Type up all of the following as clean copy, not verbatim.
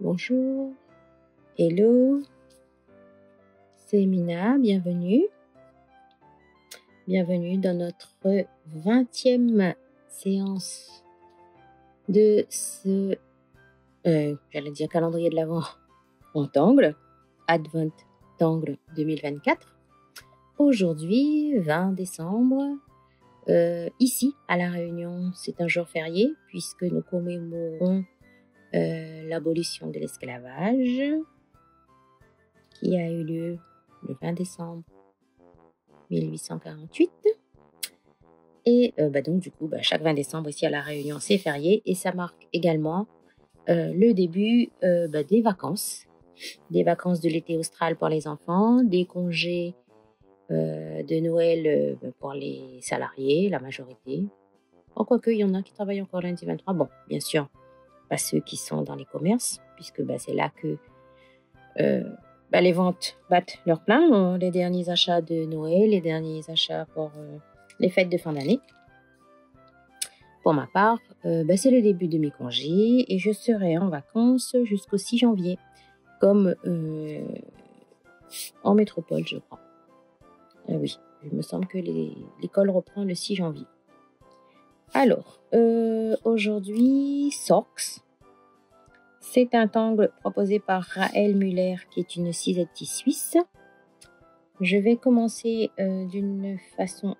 Bonjour, hello, c'est Mina, bienvenue. Bienvenue dans notre 20e séance de ce, calendrier de l'Avent en Tangle, Advent Tangle 2024. Aujourd'hui, 20 décembre, ici à La Réunion, c'est un jour férié puisque nous commémorons l'abolition de l'esclavage qui a eu lieu le 20 décembre 1848. Et donc du coup, chaque 20 décembre ici à La Réunion, c'est férié et ça marque également le début des vacances de l'été austral pour les enfants, des congés de Noël pour les salariés, la majorité. Quoique, il y en a qui travaillent encore lundi 23. Bon, bien sûr, pas ceux qui sont dans les commerces, puisque c'est là que les ventes battent leur plein, les derniers achats de Noël, les derniers achats pour les fêtes de fin d'année. Pour ma part, c'est le début de mes congés et je serai en vacances jusqu'au 6 janvier, comme en métropole, je crois. Oui, il me semble que l'école reprend le 6 janvier. Alors, aujourd'hui, Socks. C'est un tangle proposé par Raël Muller, qui est une cisetti suisse. Je vais commencer d'une façon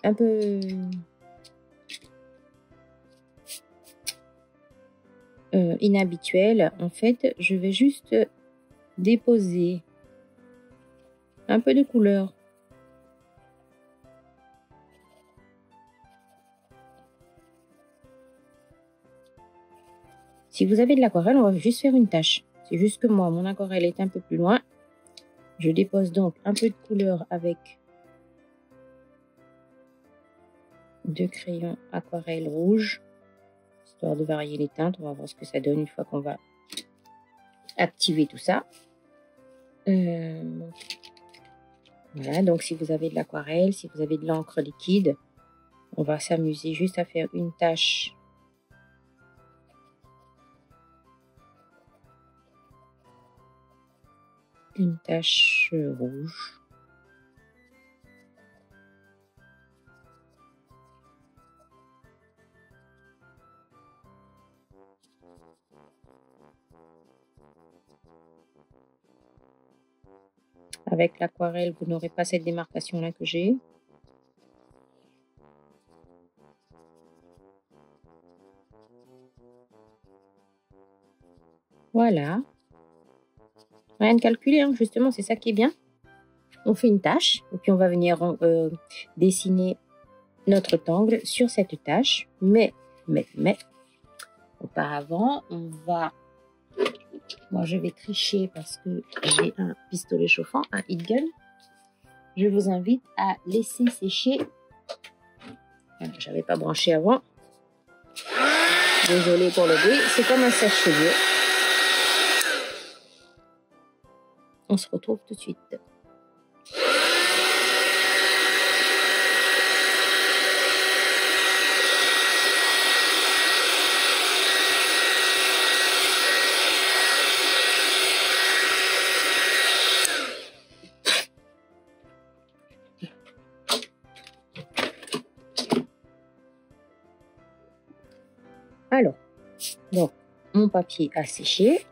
un peu inhabituelle. En fait, je vais juste déposer un peu de couleur Si vous avez de l'aquarelle, on va juste faire une tache. C'est juste que moi, mon aquarelle est un peu plus loin. Je dépose donc un peu de couleur avec deux crayons aquarelle rouge, histoire de varier les teintes. On va voir ce que ça donne une fois qu'on va activer tout ça. Voilà, donc si vous avez de l'aquarelle, si vous avez de l'encre liquide, on va s'amuser juste à faire une tache rouge. Avec l'aquarelle, vous n'aurez pas cette démarcation-là que j'ai. Voilà. Rien de calculé, hein. Justement, c'est ça qui est bien. On fait une tache et puis on va venir dessiner notre tangle sur cette tache. Mais, auparavant, moi, je vais tricher parce que j'ai un pistolet chauffant, un heat gun. Je vous invite à laisser sécher. Je n'avais pas branché avant. Désolée pour le bruit. C'est comme un sèche-cheveux. On se retrouve tout de suite. Alors, donc, mon papier a séché.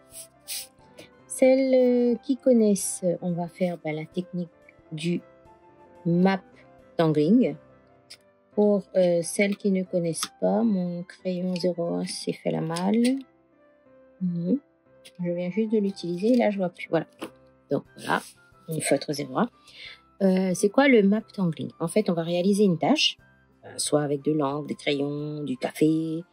Celles qui connaissent, on va faire la technique du map tangling. Pour celles qui ne connaissent pas, mon crayon 01 s'est fait la malle. Je viens juste de l'utiliser, là je vois plus. Voilà. Donc voilà, une feutre 01. C'est quoi le map tangling? En fait, on va réaliser une tâche, soit avec de l'encre, des crayons, du café,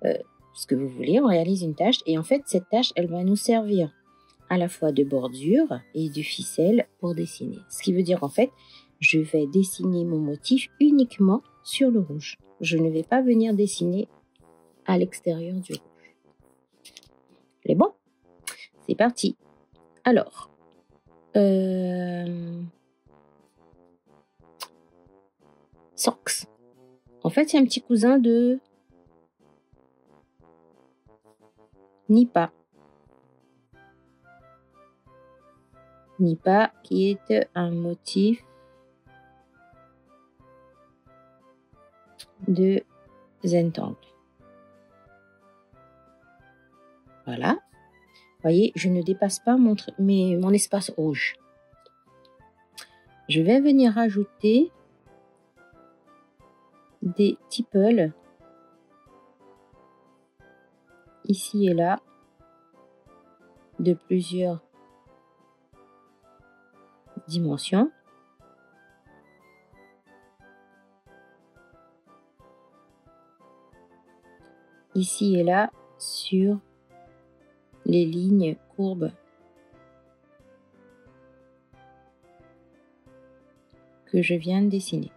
ce que vous voulez. On réalise une tâche et en fait, cette tâche, elle va nous servir à la fois de bordure et de ficelle pour dessiner. Ce qui veut dire en fait, je vais dessiner mon motif uniquement sur le rouge. Je ne vais pas venir dessiner à l'extérieur du rouge. C'est bon? C'est parti. Alors, Socks. En fait, c'est un petit cousin de Nipa. Nipa qui est un motif de Zentangle. Voilà. Vous voyez, je ne dépasse pas mon espace rouge. Je vais venir rajouter des tipples ici et là de plusieurs dimensions. Ici et là sur les lignes courbes que je viens de dessiner.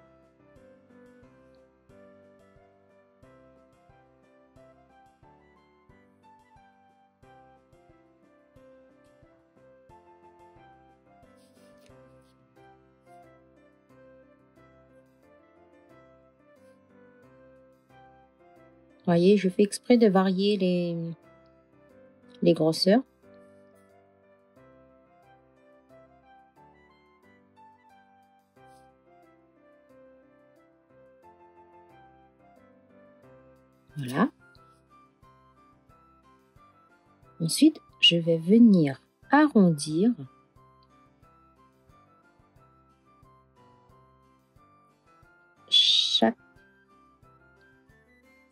Vous voyez, je fais exprès de varier les grosseurs. Voilà. Ensuite, je vais venir arrondir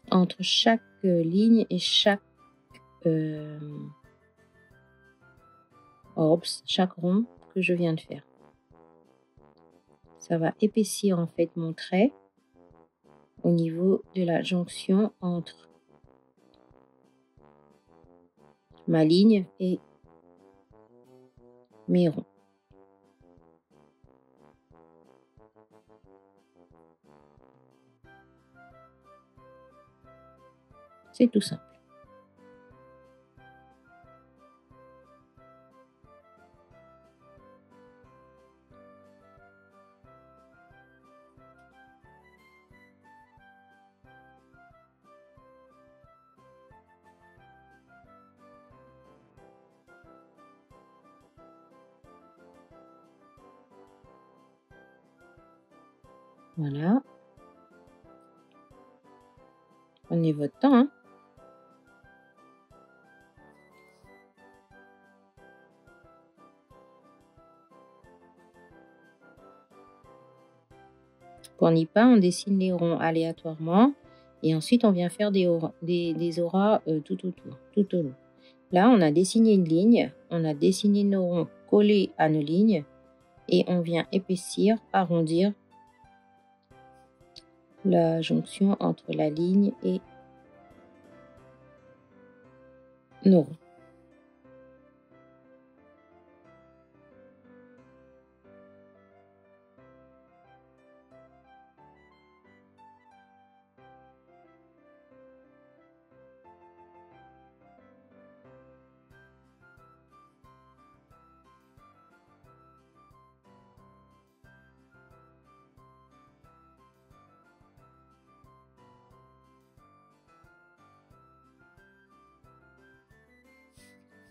entre chaque ligne et chaque chaque rond que je viens de faire. Ça va épaissir en fait mon trait au niveau de la jonction entre ma ligne et mes ronds. C'est tout simple. Voilà. Prenez votre temps, hein. Pour Nipa, on dessine les ronds aléatoirement et ensuite on vient faire des auras tout autour, tout au long. Là, on a dessiné une ligne, on a dessiné nos ronds collés à nos lignes et on vient épaissir, arrondir la jonction entre la ligne et nos ronds.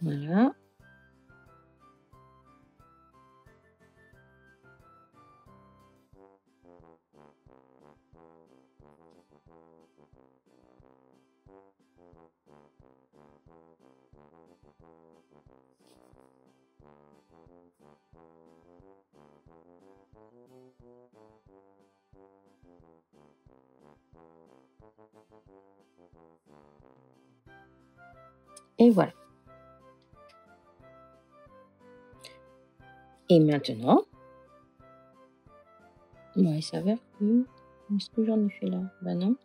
Voilà. Et voilà. Et maintenant, il s'avère que... Est-ce que j'en ai fait là? Ben non.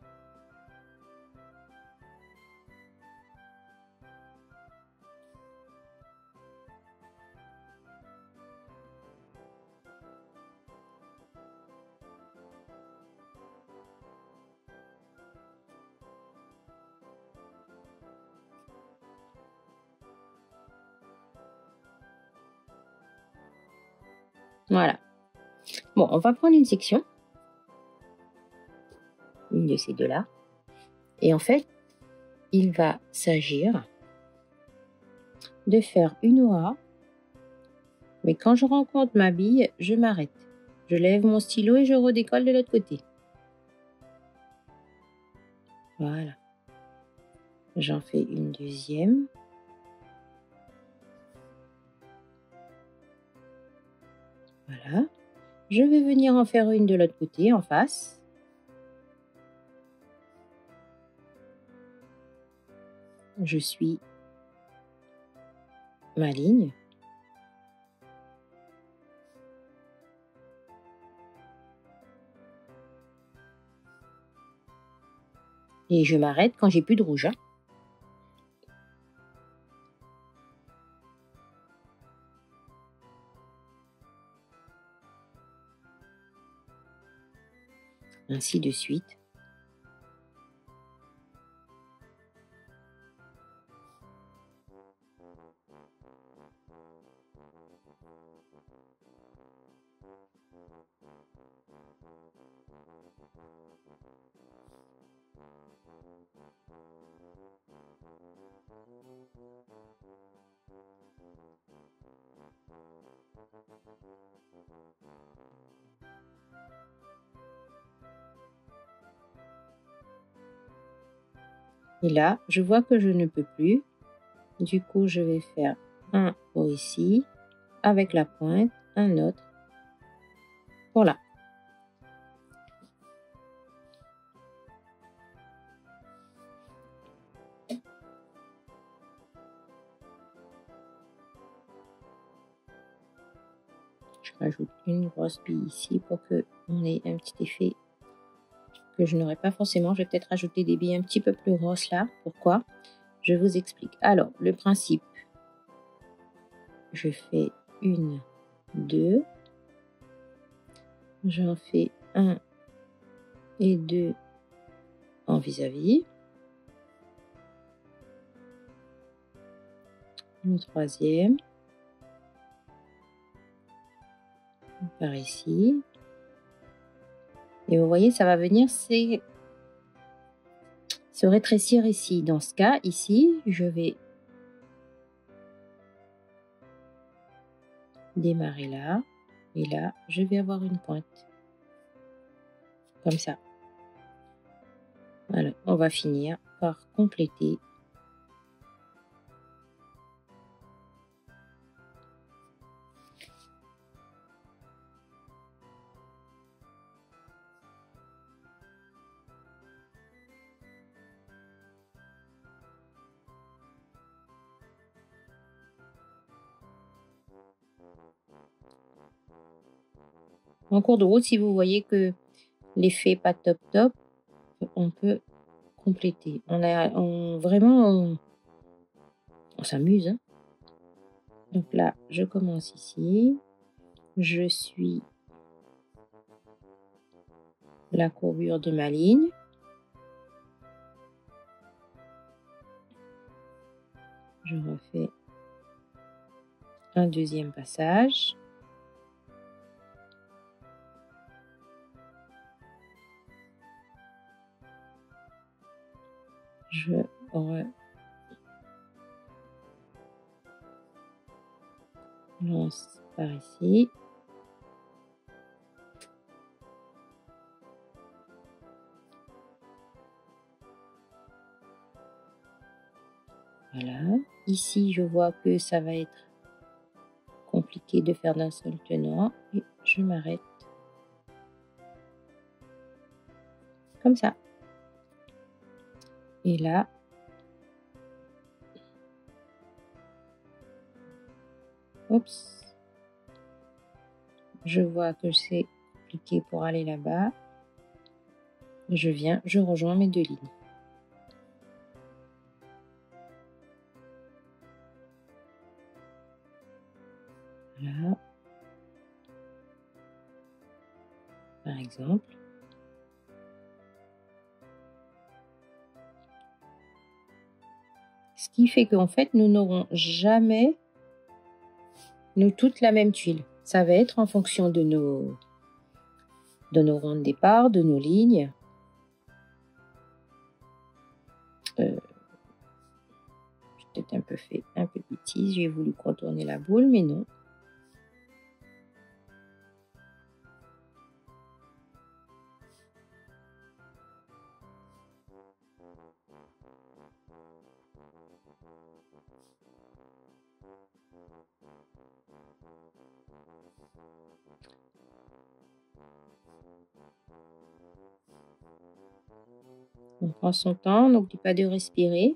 Voilà. Bon, on va prendre une section. Une de ces deux-là. Et en fait, il va s'agir de faire une aura Mais quand je rencontre ma bille, je m'arrête. Je lève mon stylo et je redécolle de l'autre côté. Voilà. J'en fais une deuxième. Voilà. Je vais venir en faire une de l'autre côté, en face. Je suis ma ligne. Et je m'arrête quand j'ai plus de rouge. Hein. Ainsi de suite. Et là, je vois que je ne peux plus. Du coup, je vais faire un pour ici, avec la pointe, un autre pour là. Je rajoute une grosse bille ici pour que on ait un petit effet que je n'aurais pas forcément. Je vais peut-être rajouter des billes un petit peu plus grosses là. Pourquoi? Je vous explique. Alors, le principe, je fais une, deux. J'en fais un et deux en vis-à-vis. Le troisième. Par ici. Et vous voyez, ça va venir se rétrécir ici. Dans ce cas, ici, je vais démarrer là. Et là, je vais avoir une pointe. Comme ça. Voilà, on va finir par compléter. En cours de route, si vous voyez que l'effet pas top top, on peut compléter. Vraiment, on s'amuse. Hein. Donc là, je commence ici. Je suis la courbure de ma ligne. Je refais un deuxième passage. Je relance par ici. Voilà. Ici, je vois que ça va être compliqué de faire d'un seul tenant. Et je m'arrête. Comme ça. Et là, oups, je vois que c'est compliqué pour aller là-bas. Je rejoins mes deux lignes. Voilà. Par exemple. Ce qui fait qu'en fait, nous n'aurons jamais, nous toutes, la même tuile. Ça va être en fonction de nos ronds de départ, de nos lignes. J'ai peut-être un peu fait un peu de bêtise. J'ai voulu contourner la boule, mais non. On prend son temps, n'oublie pas de respirer.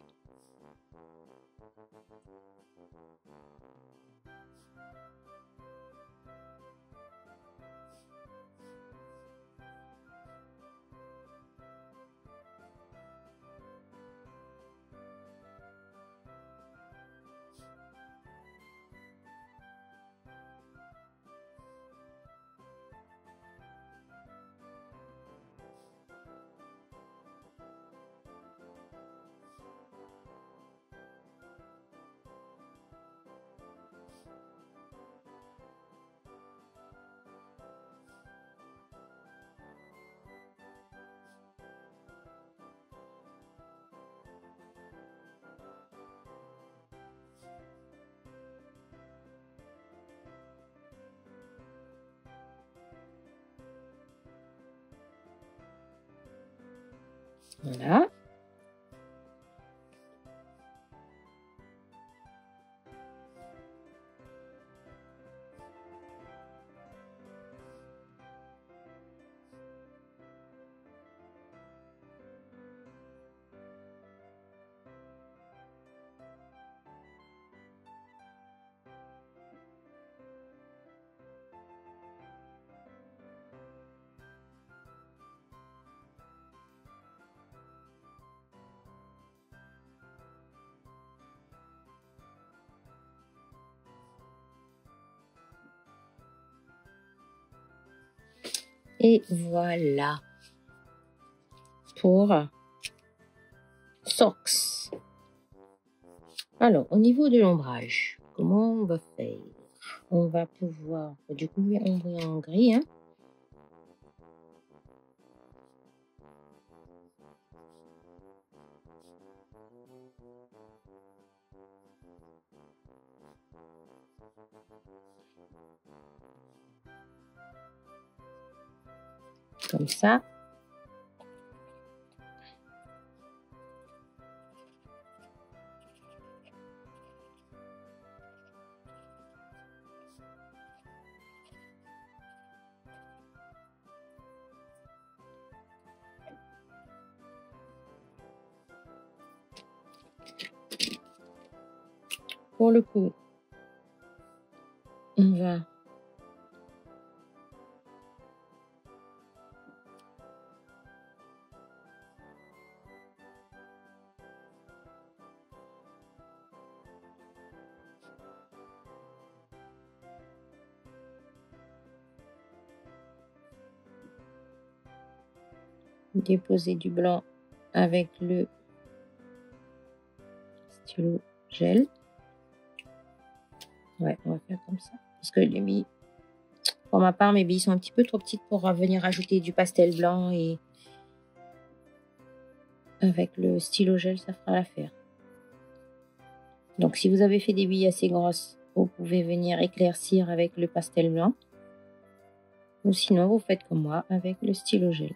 Voilà. Et voilà pour Socks. Alors, au niveau de l'ombrage, comment on va faire? On va pouvoir, du coup, ombrer en gris, hein. Comme ça. Pour le coup, on va déposer du blanc avec le stylo gel. Ouais, on va faire comme ça. Parce que les billes, pour ma part, mes billes sont un petit peu trop petites pour venir ajouter du pastel blanc, et avec le stylo gel, ça fera l'affaire. Donc, si vous avez fait des billes assez grosses, vous pouvez venir éclaircir avec le pastel blanc. Ou sinon, vous faites comme moi avec le stylo gel.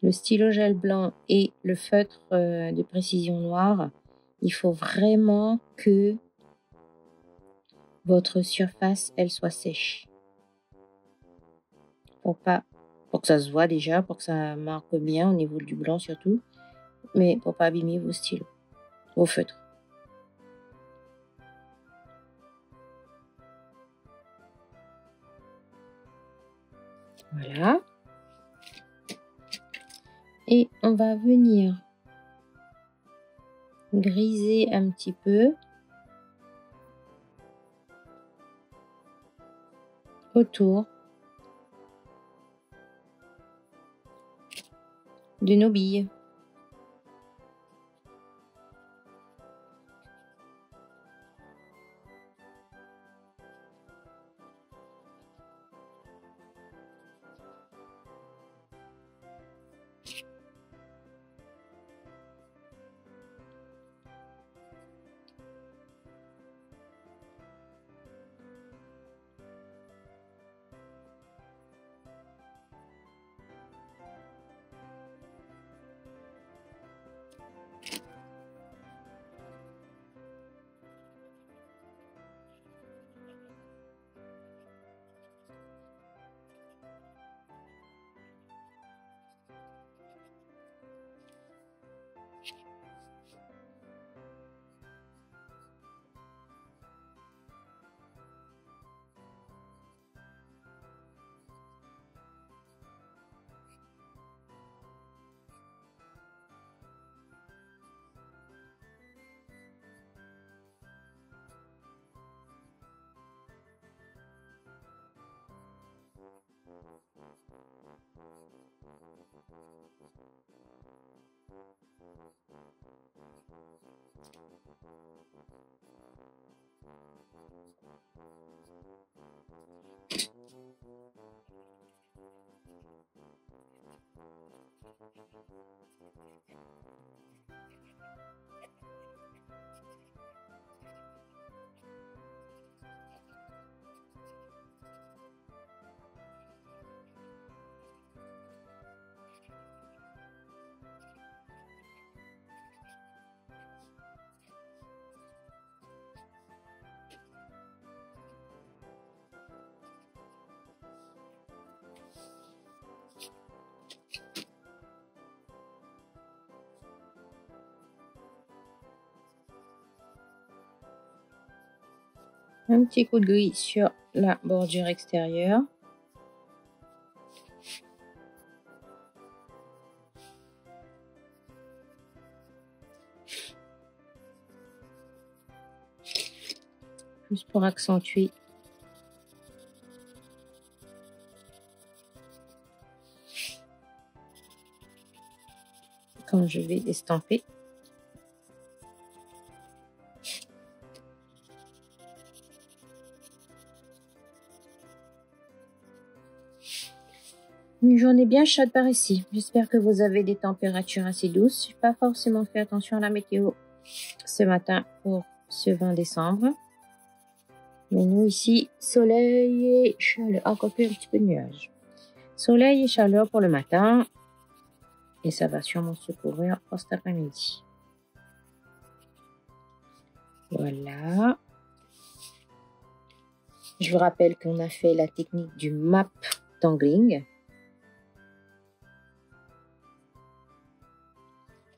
Le stylo gel blanc et le feutre de précision noire, il faut vraiment que votre surface, elle soit sèche. Pour que ça se voit déjà, pour que ça marque bien au niveau du blanc surtout, mais pour pas abîmer vos stylos, vos feutres. Voilà. Et on va venir griser un petit peu autour de nos billes. Un petit coup de gris sur la bordure extérieure. Juste pour accentuer quand je vais estamper. Une journée bien chaude par ici. J'espère que vous avez des températures assez douces. Je n'ai pas forcément fait attention à la météo ce matin pour ce 20 décembre. Mais nous ici, soleil et chaleur. Encore plus un petit peu de nuages. Soleil et chaleur pour le matin. Et ça va sûrement se couvrir pour cet après-midi. Voilà. Je vous rappelle qu'on a fait la technique du map tangling.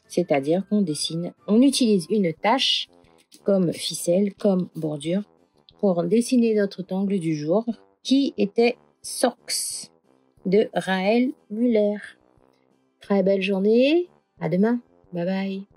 C'est-à-dire qu'on dessine, on utilise une tache comme ficelle, comme bordure, pour dessiner notre tangle du jour, qui était Socks de Raël Muller. Très belle journée, à demain, bye bye.